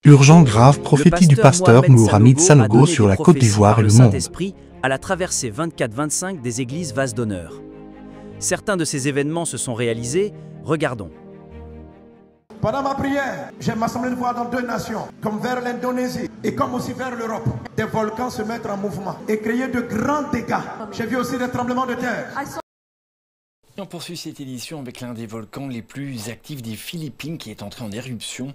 Urgent grave, prophétie du pasteur Mohamed Sanogo sur la Côte d'Ivoire et le monde. Saint-Esprit à la traversée 24-25 des églises Vase d'honneur. Certains de ces événements se sont réalisés, regardons. Pendant ma prière, j'aime m'assembler de voir dans 2 nations, comme vers l'Indonésie et comme aussi vers l'Europe, des volcans se mettre en mouvement et créer de grands dégâts. J'ai vu aussi des tremblements de terre. Et on poursuit cette édition avec l'un des volcans les plus actifs des Philippines qui est entré en éruption.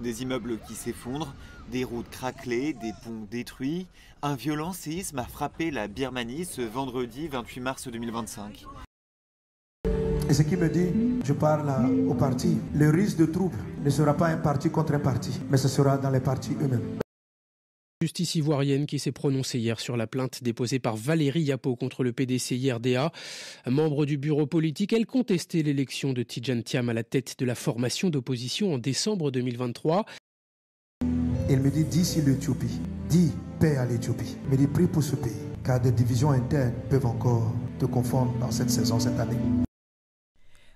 Des immeubles qui s'effondrent, des routes craquelées, des ponts détruits. Un violent séisme a frappé la Birmanie ce vendredi 28 mars 2025. Et ce qui me dit, je parle au parti, le risque de trouble ne sera pas un parti contre un parti, mais ce sera dans les partis eux-mêmes. Justice ivoirienne qui s'est prononcée hier sur la plainte déposée par Valérie Yapo contre le PDC-IRDA. Membre du bureau politique, elle contestait l'élection de Tidjane Thiam à la tête de la formation d'opposition en décembre 2023. Il me dit, dis si l'Éthiopie, dis paix à l'Éthiopie, mais dis prie pour ce pays, car des divisions internes peuvent encore te confondre dans cette saison, cette année.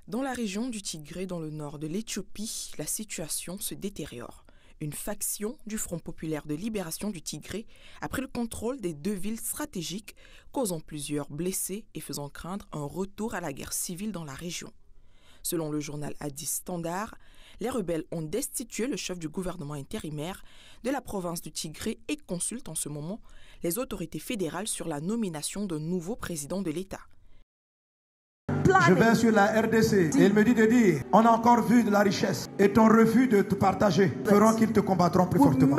Dans la région du Tigré, dans le nord de l'Éthiopie, la situation se détériore. Une faction du Front populaire de libération du Tigré a pris le contrôle des 2 villes stratégiques, causant plusieurs blessés et faisant craindre un retour à la guerre civile dans la région. Selon le journal Addis Standard, les rebelles ont destitué le chef du gouvernement intérimaire de la province du Tigré et consultent en ce moment les autorités fédérales sur la nomination d'un nouveau président de l'État. Je vais sur la RDC et il me dit de dire, on a encore vu de la richesse et ton refus de te partager feront qu'ils te combattront plus fortement.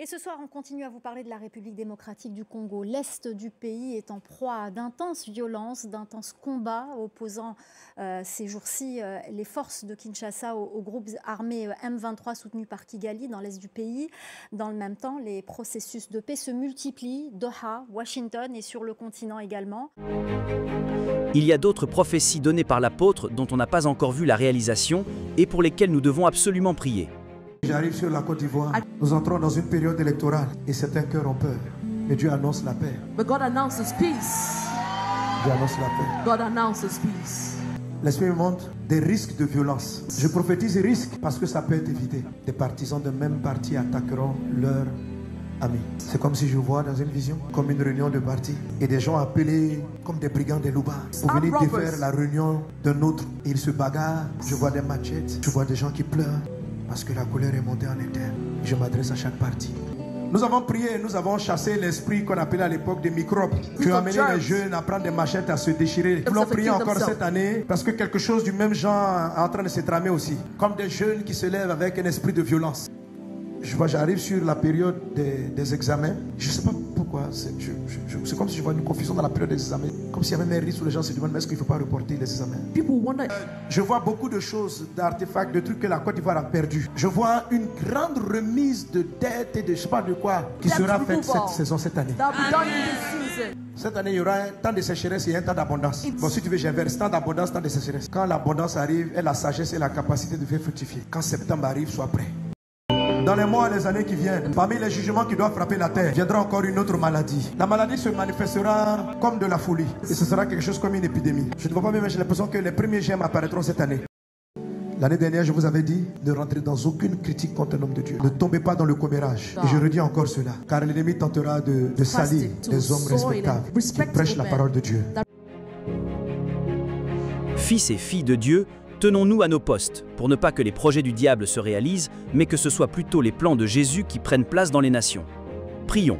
Et ce soir, on continue à vous parler de la République démocratique du Congo. L'Est du pays est en proie à d'intenses violences, d'intenses combats opposant ces jours-ci les forces de Kinshasa aux groupes armés M23 soutenus par Kigali dans l'Est du pays. Dans le même temps, les processus de paix se multiplient, Doha, Washington et sur le continent également. Il y a d'autres prophéties données par l'apôtre dont on n'a pas encore vu la réalisation et pour lesquelles nous devons absolument prier. J'arrive sur la Côte d'Ivoire. Nous entrons dans une période électorale et certains cœurs ont peur. Mais Dieu annonce la paix. But God announces peace. Dieu annonce la paix. God announces peace. L'Esprit me montre des risques de violence. Je prophétise risques parce que ça peut être évité. Des partisans de même parti attaqueront leurs amis. C'est comme si je vois dans une vision, comme une réunion de parti, et des gens appelés comme des brigands des loupas pour venir défaire la réunion d'un autre. Ils se bagarrent. Je vois des machettes. Je vois des gens qui pleurent. Parce que la colère est montée en interne. Je m'adresse à chaque parti. Nous avons prié, nous avons chassé l'esprit qu'on appelait à l'époque des microbes, qui ont amené les jeunes à prendre des machettes, à se déchirer. Nous voulons prier encore cette année parce que quelque chose du même genre est en train de se tramer aussi. Comme des jeunes qui se lèvent avec un esprit de violence. J'arrive sur la période des examens. Je ne sais pas pourquoi. C'est comme si je vois une confusion dans la période des examens. Comme s'il y avait un risque où les gens se demandent mais est-ce qu'il ne faut pas reporter les examens. Je vois beaucoup de choses, d'artefacts, de trucs que la Côte d'Ivoire a perdu. Je vois une grande remise de dettes et de je ne sais pas de quoi qui sera faite cette saison, cette année. Cette année, il y aura un temps de sécheresse et un temps d'abondance. Bon, si tu veux, j'inverse temps d'abondance, temps de sécheresse. Quand l'abondance arrive, et la sagesse et la capacité de faire fructifier. Quand septembre arrive, sois prêt. Dans les mois et les années qui viennent, parmi les jugements qui doivent frapper la terre, viendra encore une autre maladie. La maladie se manifestera comme de la folie. Et ce sera quelque chose comme une épidémie. Je ne vois pas même, j'ai l'impression que les premiers gemmes apparaîtront cette année. L'année dernière, je vous avais dit de rentrer dans aucune critique contre un homme de Dieu. Ne tombez pas dans le commérage. Et je redis encore cela. Car l'ennemi tentera de salir des hommes respectables qui prêchent la parole de Dieu. Fils et filles de Dieu, tenons-nous à nos postes, pour ne pas que les projets du diable se réalisent, mais que ce soit plutôt les plans de Jésus qui prennent place dans les nations. Prions.